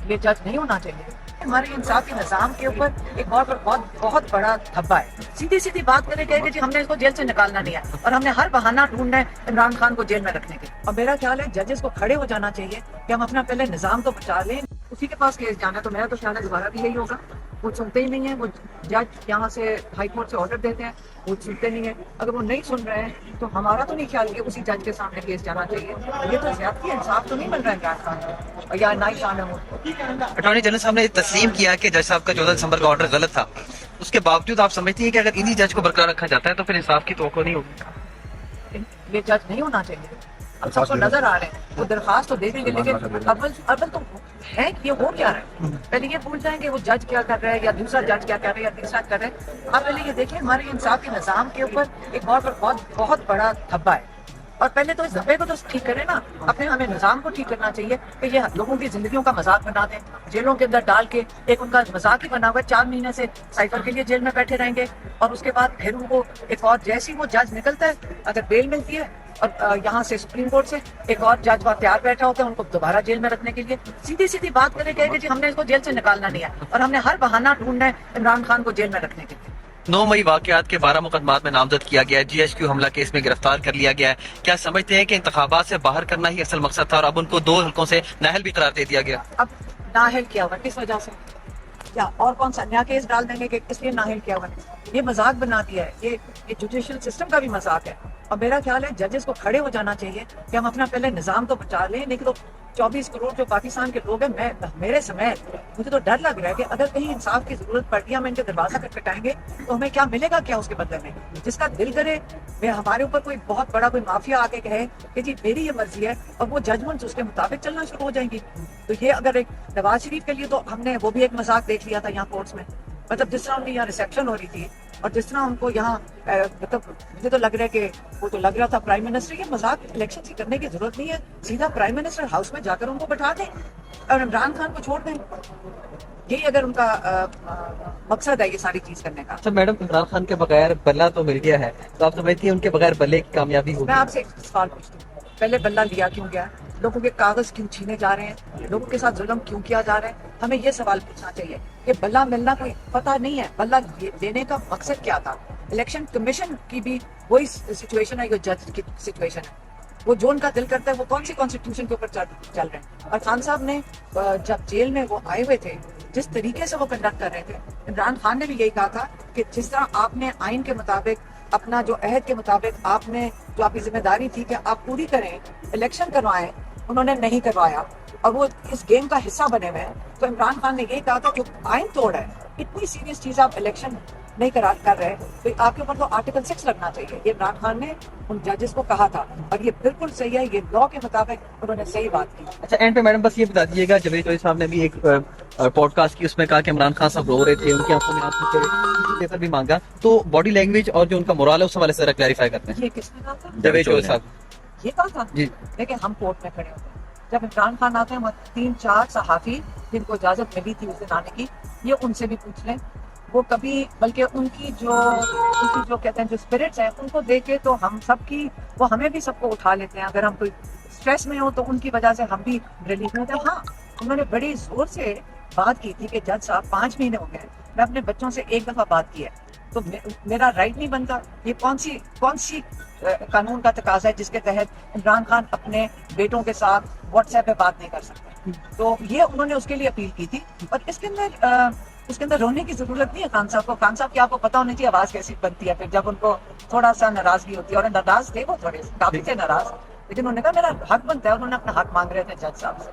ये जज नहीं होना चाहिए। हमारे इंसाफी निज़ाम के ऊपर एक और बहुत बहुत बड़ा धब्बा है। सीधी सीधी बात करें कहेंगे जी हमने इसको जेल से निकालना नहीं है और हमने हर बहाना ढूंढना है इमरान खान को जेल में रखने के। और मेरा ख्याल है जजेस को खड़े हो जाना चाहिए कि हम अपना पहले निज़ाम तो बचा लें, उसी के पास केस जाना है। तो मेरा तो ख्याल है दोबारा भी यही होगा। वो सुनते ही नहीं है, वो जज यहाँ से हाई कोर्ट से ऑर्डर देते हैं, वो सुनते नहीं है। अगर वो नहीं सुन रहे हैं तो हमारा तो नहीं ख्याल कि उसी जज के सामने केस जाना चाहिए। ये तो ज्यादती है, इंसाफ तो नहीं मिल रहा है इमरान खान को या ना ही शान है। अटॉर्नी जनरल साहब ने तस्लीम किया कि जज साहब का 14 दिसंबर का ऑर्डर गलत था। उसके बावजूद आप समझती हैं कि अगर इन्हीं जज को बरकरार रखा जाता है तो फिर इंसाफ की तवक्को नहीं होगी? ये जज नहीं होना चाहिए। अब सबको नजर आ रहे हैं, वो दरखास्त तो देंगे, लेकिन अव्वल तो है कि ये हो क्या रहा है। पहले ये पूछ जाएंगे वो जज क्या कर रहा है या दूसरा जज क्या कर रहा है या तीसरा कर रहा है। आप पहले ये देखिए हमारे इंसाफी निज़ाम के ऊपर एक और बहुत बड़ा धब्बा है। और पहले तो इस धब्बे को तो ठीक करें ना, अपने हमें निज़ाम को ठीक करना चाहिए कि ये लोगों की जिंदगियों का मजाक बना दें, जेलों के अंदर डाल के एक उनका मजाक ही बना हुआ है। 4 महीने से साइफर के लिए जेल में बैठे रहेंगे और उसके बाद फिर उनको एक और जैसी वो जज निकलता है, अगर बेल मिलती है और यहाँ से सुप्रीम कोर्ट से एक और जज वहाँ तैयार बैठा होता है उनको दोबारा जेल में रखने के लिए। सीधी सीधी बात करें कहेंगे जी हमने इसको जेल से निकालना नहीं है और हमने हर बहाना ढूंढना है इमरान खान को जेल में रखने के लिए। 9 मई वाकयात के 12 मुकदमात में नामजद किया गया है। GHQ हमला केस में गिरफ्तार कर लिया गया है। क्या समझते हैं कि इंतखाबात से बाहर करना ही असल मकसद था और अब उनको 2 हल्कों से नाअहल भी करार दे दिया गया? अब नाअहल किया हुआ किस वजह से, या और कौन सा नया केस डाल देंगे कि इसलिए नाअहल किया हुआ? ये मजाक बना दिया है, ये जुडिशियल सिस्टम का भी मजाक है। और मेरा ख्याल है जजेस को खड़े हो जाना चाहिए कि हम अपना पहले निज़ाम तो बचा लें। नहीं तो 24 करोड़ जो पाकिस्तान के लोग हैं, मेरे समय मुझे तो डर लग रहा है कि अगर कहीं इंसाफ की जरूरत पड़ती है, हम इनके दरवाजा खटखटाएंगे तो हमें क्या मिलेगा, क्या उसके बदले में? जिसका दिल करे वे हमारे ऊपर कोई बहुत बड़ा कोई माफिया आके कहे कि जी मेरी ये मर्जी है और वो जजमेंट्स उसके मुताबिक चलना शुरू हो जाएंगी। तो ये अगर एक नवाज शरीफ के लिए तो हमने वो भी एक मजाक देख लिया था यहाँ कोर्ट्स में। मतलब जिस तरह उनकी यहाँ रिसेप्शन हो रही थी और जिस तरह उनको यहाँ मतलब मुझे तो लग रहा है कि वो तो लग रहा था प्राइम मिनिस्टर के मजाक इलेक्शन की करने की जरूरत नहीं है, सीधा प्राइम मिनिस्टर हाउस में जाकर उनको बैठा दें और इमरान खान को छोड़ दें। यही अगर उनका मकसद है ये सारी चीज करने का। अच्छा मैडम, इमरान खान के बगैर बल्ला तो मिल गया है, तो आप समझती हैं उनके बगैर बल्ले की कामयाबी होगी? मैं आपसे एक सवाल पूछती हूँ, पहले बल्ला लिया क्यों गया? लोगों के कागज क्यों छीने जा रहे हैं? लोगों के साथ जुल्म क्यों किया जा रहा है? हमें ये सवाल पूछना चाहिए। ये बल्ला मिलना कोई पता नहीं है, बल्ला देने का मकसद क्या था? इलेक्शन कमीशन की भी वही सिचुएशन है, जज की सिचुएशन है। वो जो उनका दिल करता है वो कौन सी कॉन्स्टिट्यूशन के ऊपर चल रहे हैं। और खान साहब ने जब जेल में वो आए हुए थे, जिस तरीके से वो कंडक्ट कर रहे थे, इमरान खान ने भी यही कहा था कि जिस तरह आपने आइन के मुताबिक अपना जो अहद के मुताबिक आपने जो आपकी जिम्मेदारी थी कि आप पूरी करें, इलेक्शन करवाएं, उन्होंने नहीं करवाया और वो इस गेम का हिस्सा बने हुए हैं। तो इमरान खान ने यही कहा था जो आइन तोड़ है, इतनी सीरियस चीज आप इलेक्शन नहीं कर रहे तो आपके ऊपर तो आर्टिकल 6 लगना चाहिए। ये इमरान खान ने उन जजेस को कहा था और ये बिल्कुल सही है, ये लॉ के मुताबिक उन्होंने सही बात की। अच्छा एंड पे मैडम बस ये बता दीजिएगा, जवेद चौधरी साहब ने भी एक पॉडकास्ट की, उसमें कहा कि इमरान खान साहब रो रहे थे, उनकी आंखों में आंसू थे, पेपर भी मांगा, तो बॉडी लैंग्वेज और जो उनका मोरल है उस हवाले से जरा क्लैरिफाई करते हैं। ये किसने कहा था? जवेद चौधरी साहब। ये कहा था जी। देखिए हम कोर्ट में खड़े होते हैं, जब इमरान खान आते हैं वो 3-4 सहाफी जिनको इजाजत मिली थी उस दिन आने की, ये उनसे भी पूछ लें। वो कभी बल्कि उनकी जो कहते हैं जो स्पिरिट्स हैं उनको देख के तो हम सबकी वो हमें भी सबको उठा लेते हैं। अगर हम कोई स्ट्रेस में हो तो उनकी वजह से हम भी रिलीफ में होते हैं। हाँ, उन्होंने बड़ी जोर से बात की थी कि जज साहब 5 महीने हो गए, मैं अपने बच्चों से एक दफा बात की है तो मेरा राइट नहीं बनता। ये कौन सी कानून का तकाजा है जिसके तहत इमरान खान अपने बेटों के साथ व्हाट्सएप पे बात नहीं कर सकते? तो ये उन्होंने उसके लिए अपील की थी। और इसके अंदर रोने की जरूरत नहीं है खान साहब को। खान साहब की आपको पता होनी चाहिए आवाज कैसी बनती है फिर जब उनको थोड़ा सा नाराजगी होती है। और नाराज थे वो, थोड़े काफी थे नाराज, लेकिन उन्होंने कहा मेरा हक बनता है, उन्होंने अपना हक मांग रहे थे जज साहब से।